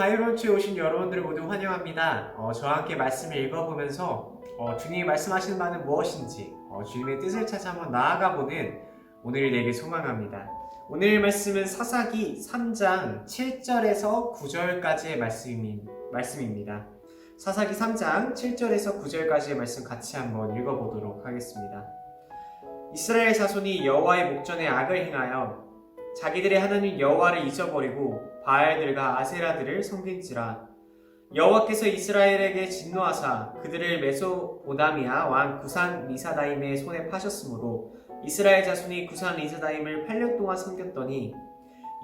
하이론츠에 오신 여러분들 모두 환영합니다. 저와 함께 말씀을 읽어보면서 주님이 말씀하시는 바는 무엇인지 주님의 뜻을 찾아 한번 나아가보는 오늘이 되길 소망합니다. 오늘 말씀은 사사기 3장 7절에서 9절까지의 말씀입니다. 사사기 3장 7절에서 9절까지의 말씀 같이 한번 읽어보도록 하겠습니다. 이스라엘 자손이 여호와의 목전에 악을 행하여 자기들의 하나님 여호와를 잊어버리고 바알들과 아세라들을 섬긴지라. 여호와께서 이스라엘에게 진노하사 그들을 메소보다미아 왕 구산 리사다임의 손에 파셨으므로 이스라엘 자손이 구산 리사다임을 8년 동안 섬겼더니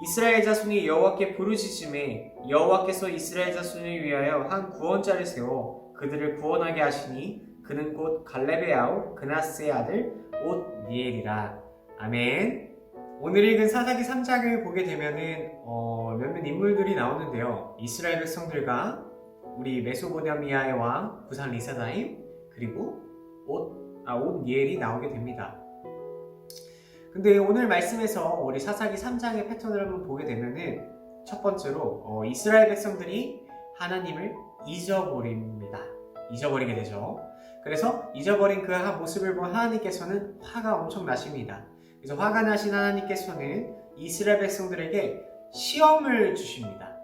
이스라엘 자손이 여호와께 부르짖음에 여호와께서 이스라엘 자손을 위하여 한 구원자를 세워 그들을 구원하게 하시니 그는 곧 갈렙의 아우 그나스의 아들 옷니엘이라. 아멘. 오늘 읽은 사사기 3장을 보게 되면은 몇몇 인물들이 나오는데요. 이스라엘 백성들과 우리 메소포타미아의 왕 구산 리사다임 그리고 옷니엘이 나오게 됩니다. 근데 오늘 말씀에서 우리 사사기 3장의 패턴을 한번 보게 되면은 첫 번째로 이스라엘 백성들이 하나님을 잊어버리게 되죠. 그래서 잊어버린 그 모습을 본 하나님께서는 화가 엄청 나십니다. 그래서 화가 나신 하나님께서는 이스라엘 백성들에게 시험을 주십니다.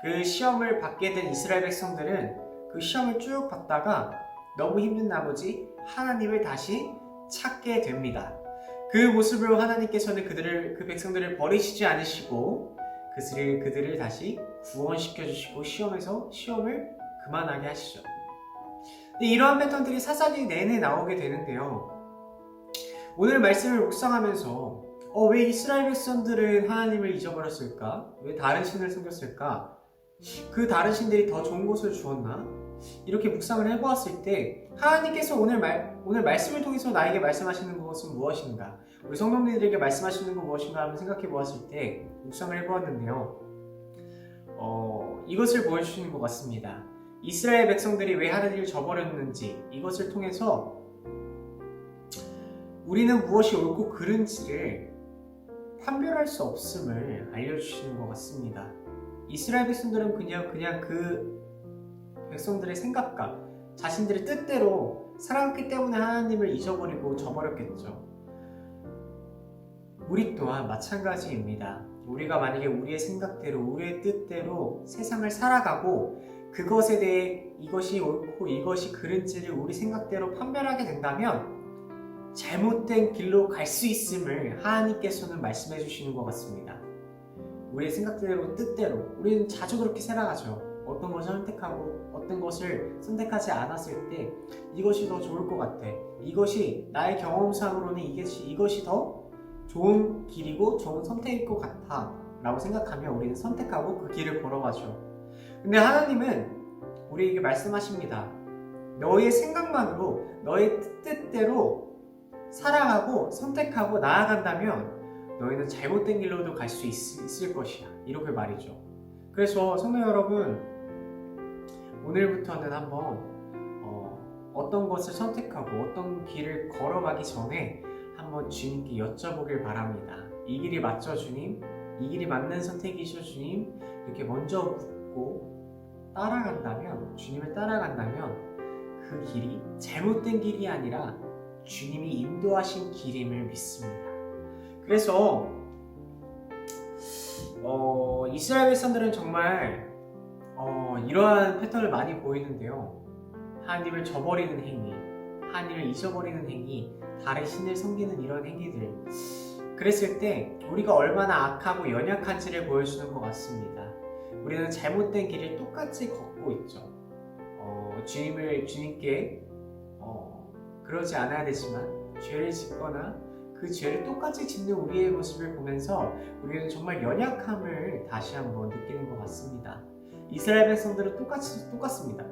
그 시험을 받게 된 이스라엘 백성들은 그 시험을 쭉 받다가 너무 힘든 나머지 하나님을 다시 찾게 됩니다. 그 모습으로 하나님께서는 그 백성들을 버리시지 않으시고 그들을 다시 구원시켜 주시고 시험을 그만하게 하시죠. 근데 이러한 패턴들이 사사기 내내 나오게 되는데요. 오늘 말씀을 묵상하면서 왜 이스라엘 백성들은 하나님을 잊어버렸을까? 왜 다른 신을 섬겼을까? 그 다른 신들이 더 좋은 것을 주었나? 이렇게 묵상을 해보았을 때 하나님께서 오늘 말씀을 통해서 나에게 말씀하시는 것은 무엇인가? 우리 성도님들에게 말씀하시는 건 무엇인가 한번 생각해 보았을 때 묵상을 해보았는데요. 이것을 보여주시는 것 같습니다. 이스라엘 백성들이 왜 하나님을 저버렸는지 이것을 통해서 우리는 무엇이 옳고 그른지를 판별할 수 없음을 알려주시는 것 같습니다. 이스라엘 백성들은 그냥 그 백성들의 생각과 자신들의 뜻대로 살아갔기 때문에 하나님을 잊어버리고 저버렸겠죠. 우리 또한 마찬가지입니다. 우리가 만약에 우리의 생각대로 우리의 뜻대로 세상을 살아가고 그것에 대해 이것이 옳고 이것이 그른지를 우리 생각대로 판별하게 된다면 잘못된 길로 갈 수 있음을 하나님께서는 말씀해 주시는 것 같습니다. 우리의 생각대로 뜻대로 우리는 자주 그렇게 살아가죠. 어떤 것을 선택하고 어떤 것을 선택하지 않았을 때 이것이 더 좋을 것 같아. 이것이 나의 경험상으로는 이것이 더 좋은 길이고 좋은 선택일 것 같아 라고 생각하면 우리는 선택하고 그 길을 걸어가죠. 근데 하나님은 우리에게 말씀하십니다. 너의 생각만으로 너의 뜻대로 살아가고 선택하고 나아간다면 너희는 잘못된 길로도 갈 수 있을 것이야. 이렇게 말이죠. 그래서 성도 여러분, 오늘부터는 한번 어떤 것을 선택하고 어떤 길을 걸어가기 전에 한번 주님께 여쭤보길 바랍니다. 이 길이 맞죠, 주님? 이 길이 맞는 선택이죠, 주님? 이렇게 먼저 묻고 주님을 따라간다면 그 길이 잘못된 길이 아니라 주님이 인도하신 길임을 믿습니다. 그래서 이스라엘 백성들은 정말 이러한 패턴을 많이 보이는데요. 하나님을 저버리는 행위, 하나님을 잊어버리는 행위, 다른 신을 섬기는 이런 행위들, 그랬을 때 우리가 얼마나 악하고 연약한지를 보여주는 것 같습니다. 우리는 잘못된 길을 똑같이 걷고 있죠. 주님께 그러지 않아야 되지만 죄를 짓거나 그 죄를 똑같이 짓는 우리의 모습을 보면서 우리는 정말 연약함을 다시 한번 느끼는 것 같습니다. 이스라엘 백성들은 똑같습니다.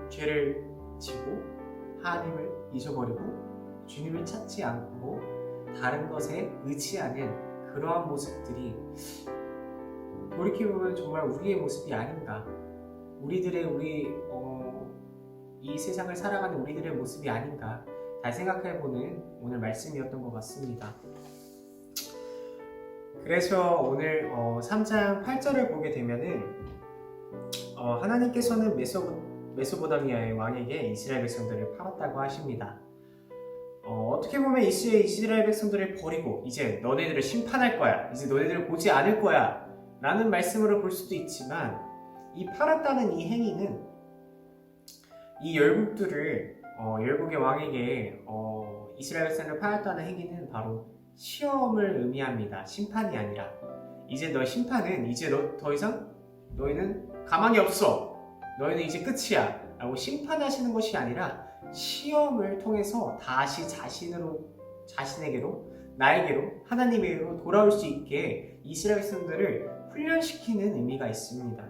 죄를 지고 하나님을 잊어버리고 주님을 찾지 않고 다른 것에 의지하는 그러한 모습들이 돌이켜보면 정말 우리의 모습이 아닌가, 이 세상을 살아가는 우리들의 모습이 아닌가 잘 생각해보는 오늘 말씀이었던 것 같습니다. 그래서 오늘 3장 8절을 보게 되면은 하나님께서는 메소포타미아의 왕에게 이스라엘 백성들을 팔았다고 하십니다. 어떻게 보면 이스라엘 백성들을 버리고 이제 너네들을 심판할 거야, 이제 너네들을 보지 않을 거야 라는 말씀으로 볼 수도 있지만, 이 팔았다는 이 행위는 이 열국의 왕에게 이스라엘 백성을 팔았다는 행위는 바로 시험을 의미합니다. 심판이 아니라, 이제 너 심판은 이제 더 이상 너희는 가망이 없어, 너희는 이제 끝이야 라고 심판하시는 것이 아니라 시험을 통해서 다시 자신에게로, 나에게로, 하나님에게로 돌아올 수 있게 이스라엘 백성들을 훈련시키는 의미가 있습니다.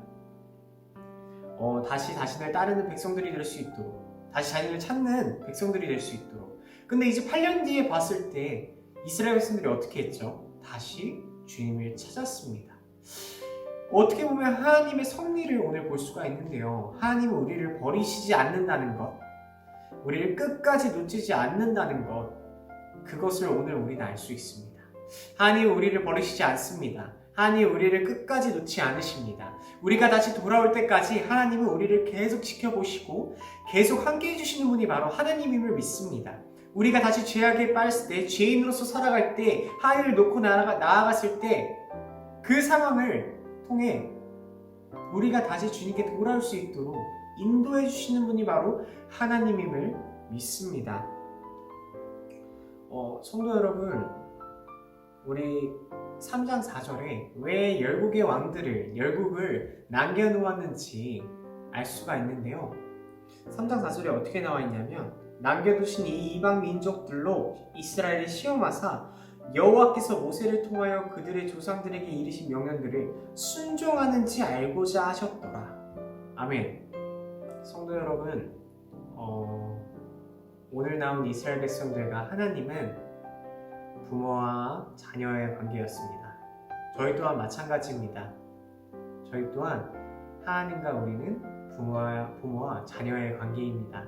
다시 자신을 따르는 백성들이 될 수 있도록, 다시 자신을 찾는 백성들이 될 수 있도록. 근데 이제 8년 뒤에 봤을 때 이스라엘 백성들이 어떻게 했죠? 다시 주님을 찾았습니다. 어떻게 보면 하나님의 섭리를 오늘 볼 수가 있는데요. 하나님은 우리를 버리시지 않는다는 것, 우리를 끝까지 놓치지 않는다는 것, 그것을 오늘 우리는 알 수 있습니다. 하나님은 우리를 버리시지 않습니다. 하나님은 우리를 끝까지 놓지 않으십니다. 우리가 다시 돌아올 때까지 하나님은 우리를 계속 지켜보시고 계속 함께 해주시는 분이 바로 하나님임을 믿습니다. 우리가 다시 죄악에 빠졌을 때, 죄인으로서 살아갈 때, 하나님을 놓고 나아갔을 때 그 상황을 통해 우리가 다시 주님께 돌아올 수 있도록 인도해 주시는 분이 바로 하나님임을 믿습니다. 성도 여러분, 우리 3장 4절에 왜 열국의 왕들을, 열국을 남겨놓았는지 알 수가 있는데요. 3장 4절에 어떻게 나와 있냐면, 남겨두신 이 이방 민족들로 이스라엘을 시험하사 여호와께서 모세를 통하여 그들의 조상들에게 이르신 명령들을 순종하는지 알고자 하셨더라. 아멘. 성도 여러분, 오늘 나온 이스라엘 백성들과 하나님은 부모와 자녀의 관계였습니다. 저희 또한 마찬가지입니다. 저희 또한 하나님과 우리는 부모와 자녀의 관계입니다.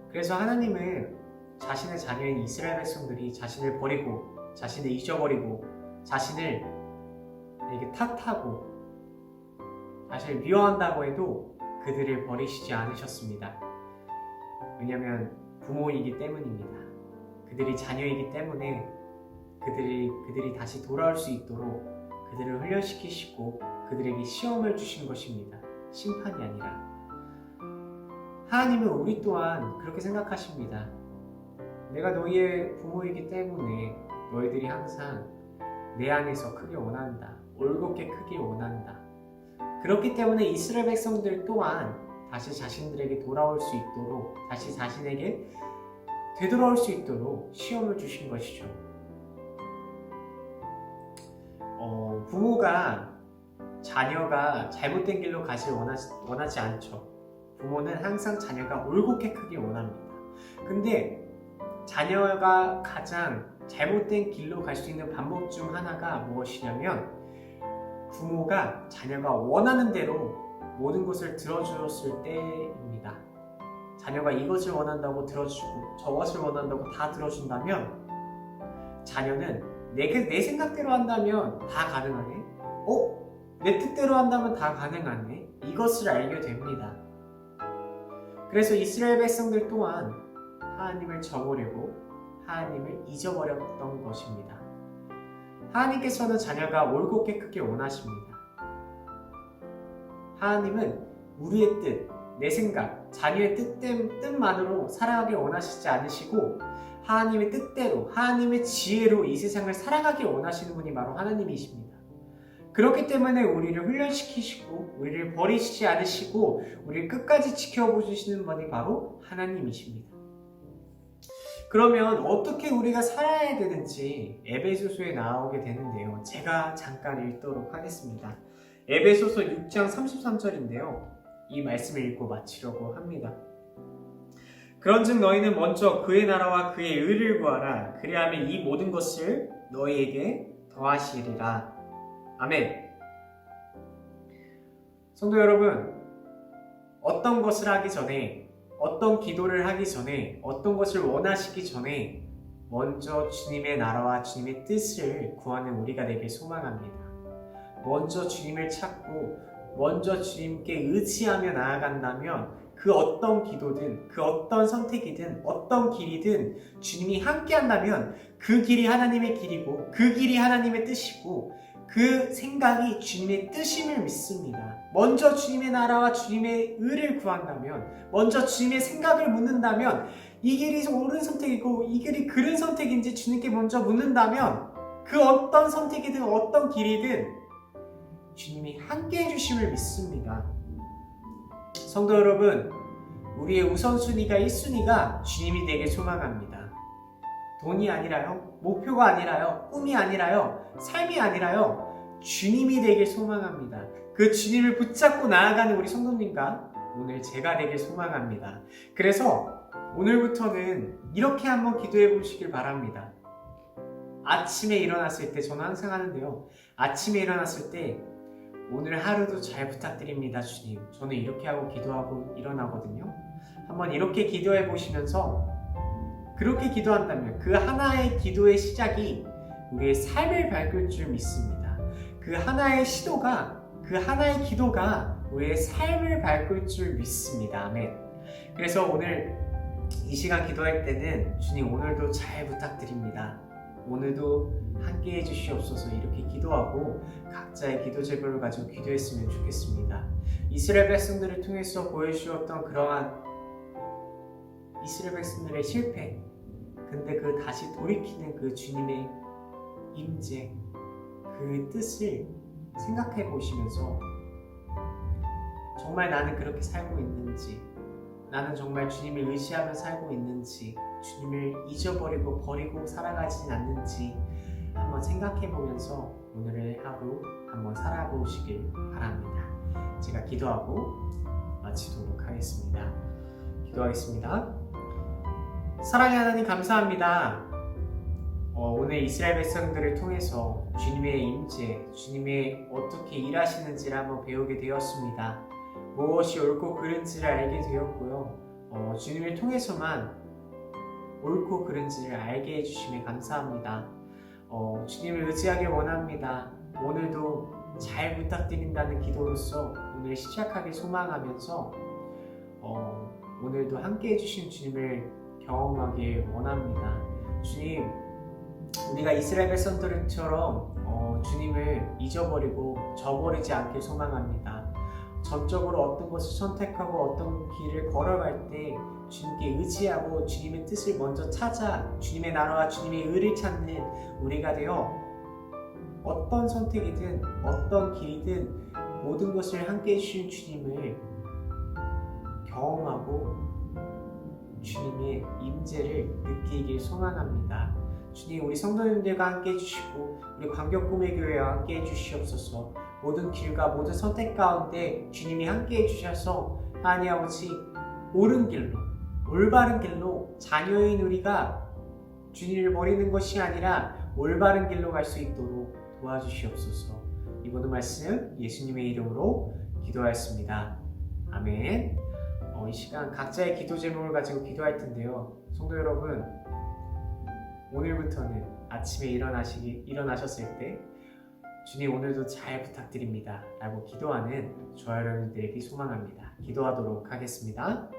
그래서 하나님은 자신의 자녀인 이스라엘 백성들이 자신을 버리고, 자신을 잊어버리고, 자신을 이렇게 탓하고 자신을 미워한다고 해도 그들을 버리시지 않으셨습니다. 왜냐하면 부모이기 때문입니다. 그들이 자녀이기 때문에 그들이 다시 돌아올 수 있도록 그들을 훈련시키시고 그들에게 시험을 주신 것입니다. 심판이 아니라. 하나님은 우리 또한 그렇게 생각하십니다. 내가 너희의 부모이기 때문에 너희들이 항상 내 안에서 크게 원한다. 올곧게 크게 원한다. 그렇기 때문에 이스라엘 백성들 또한 다시 자신들에게 돌아올 수 있도록, 다시 자신에게 되돌아올 수 있도록 시험을 주신 것이죠. 부모가 자녀가 잘못된 길로 가길 원하지 않죠. 부모는 항상 자녀가 올곧게 크길 원합니다. 근데 자녀가 가장 잘못된 길로 갈 수 있는 방법 중 하나가 무엇이냐면, 부모가 자녀가 원하는 대로 모든 것을 들어주었을 때입니다. 자녀가 이것을 원한다고 들어주고 저것을 원한다고 다 들어준다면, 자녀는 내 생각대로 한다면 다 가능하네? 내 뜻대로 한다면 다 가능하네? 이것을 알게 됩니다. 그래서 이스라엘 백성들 또한 하나님을 저버리고 하나님을 잊어버렸던 것입니다. 하나님께서는 자녀가 올곧게 크게 원하십니다. 하나님은 우리의 뜻, 내 생각, 자녀의 뜻만으로 살아가길 원하시지 않으시고, 하나님의 뜻대로, 하나님의 지혜로 이 세상을 살아가길 원하시는 분이 바로 하나님이십니다. 그렇기 때문에 우리를 훈련시키시고 우리를 버리시지 않으시고 우리를 끝까지 지켜보시는 분이 바로 하나님이십니다. 그러면 어떻게 우리가 살아야 되는지 에베소서에 나오게 되는데요. 제가 잠깐 읽도록 하겠습니다. 에베소서 6장 33절인데요. 이 말씀을 읽고 마치려고 합니다. 그런즉 너희는 먼저 그의 나라와 그의 의를 구하라. 그리하면 이 모든 것을 너희에게 더하시리라. 아멘. 성도 여러분, 어떤 것을 하기 전에, 어떤 기도를 하기 전에, 어떤 것을 원하시기 전에 먼저 주님의 나라와 주님의 뜻을 구하는 우리가 되길 소망합니다. 먼저 주님을 찾고 먼저 주님께 의지하며 나아간다면 그 어떤 기도든 그 어떤 선택이든 어떤 길이든 주님이 함께 한다면 그 길이 하나님의 길이고 그 길이 하나님의 뜻이고 그 생각이 주님의 뜻임을 믿습니다. 먼저 주님의 나라와 주님의 의를 구한다면, 먼저 주님의 생각을 묻는다면, 이 길이 옳은 선택이고 이 길이 그른 선택인지 주님께 먼저 묻는다면 그 어떤 선택이든 어떤 길이든 주님이 함께 해주심을 믿습니다. 성도 여러분, 우리의 우선순위가 1순위가 주님이 되길 소망합니다. 돈이 아니라요, 목표가 아니라요, 꿈이 아니라요, 삶이 아니라요, 주님이 되길 소망합니다. 그 주님을 붙잡고 나아가는 우리 성도님과 오늘 제가 되길 소망합니다. 그래서 오늘부터는 이렇게 한번 기도해 보시길 바랍니다. 아침에 일어났을 때, 저는 항상 하는데요, 아침에 일어났을 때 오늘 하루도 잘 부탁드립니다 주님, 저는 이렇게 하고 기도하고 일어나거든요. 한번 이렇게 기도해 보시면서 그렇게 기도한다면 그 하나의 기도의 시작이 우리의 삶을 바꿀 줄 믿습니다. 그 하나의 시도가, 그 하나의 기도가 우리의 삶을 바꿀 줄 믿습니다. 아멘. 그래서 오늘 이 시간 기도할 때는 주님 오늘도 잘 부탁드립니다, 오늘도 함께 해주시옵소서 이렇게 기도하고 각자의 기도 제목을 가지고 기도했으면 좋겠습니다. 이스라엘 백성들을 통해서 보여주었던 그러한 이스라엘 백성들의 실패, 근데 그 다시 돌이키는 그 주님의 임재, 그 뜻을 생각해 보시면서 정말 나는 그렇게 살고 있는지, 나는 정말 주님을 의지하며 살고 있는지, 주님을 잊어버리고 버리고 살아가진 않는지 한번 생각해 보면서 오늘의 하루 한번 살아보시길 바랍니다. 제가 기도하고 마치도록 하겠습니다. 기도하겠습니다. 사랑의 하나님 감사합니다. 오늘 이스라엘 백성들을 통해서 주님의 임재, 주님의 어떻게 일하시는지를 한번 배우게 되었습니다. 무엇이 옳고 그른지를 알게 되었고요. 주님을 통해서만 옳고 그른지를 알게 해주심에 감사합니다. 주님을 의지하길 원합니다. 오늘도 잘 부탁드린다는 기도로서 오늘 시작하길 소망하면서 오늘도 함께 해주신 주님을 경험하길 원합니다. 주님, 우리가 이스라엘 백성들처럼 주님을 잊어버리고 저버리지 않길 소망합니다. 전적으로 어떤 것을 선택하고 어떤 길을 걸어갈 때 주님께 의지하고 주님의 뜻을 먼저 찾아 주님의 나라와 주님의 의를 찾는 우리가 되어 어떤 선택이든 어떤 길이든 모든 것을 함께 해주신 주님을 경험하고 주님의 임재를 느끼길 소망합니다. 주님, 우리 성도님들과 함께 해주시고 우리 광격구매교회와 함께 해주시옵소서. 모든 길과 모든 선택 가운데 주님이 함께 해주셔서 하나님 아버지 옳은 길로, 올바른 길로 자녀인 우리가 주님을 버리는 것이 아니라 올바른 길로 갈 수 있도록 도와주시옵소서. 이 모든 말씀 예수님의 이름으로 기도하였습니다. 아멘. 이 시간 각자의 기도 제목을 가지고 기도할 텐데요. 성도 여러분, 오늘부터는 아침에 일어나셨을 때 주님 오늘도 잘 부탁드립니다 라고 기도하는 저와 여러분들에게 소망합니다. 기도하도록 하겠습니다.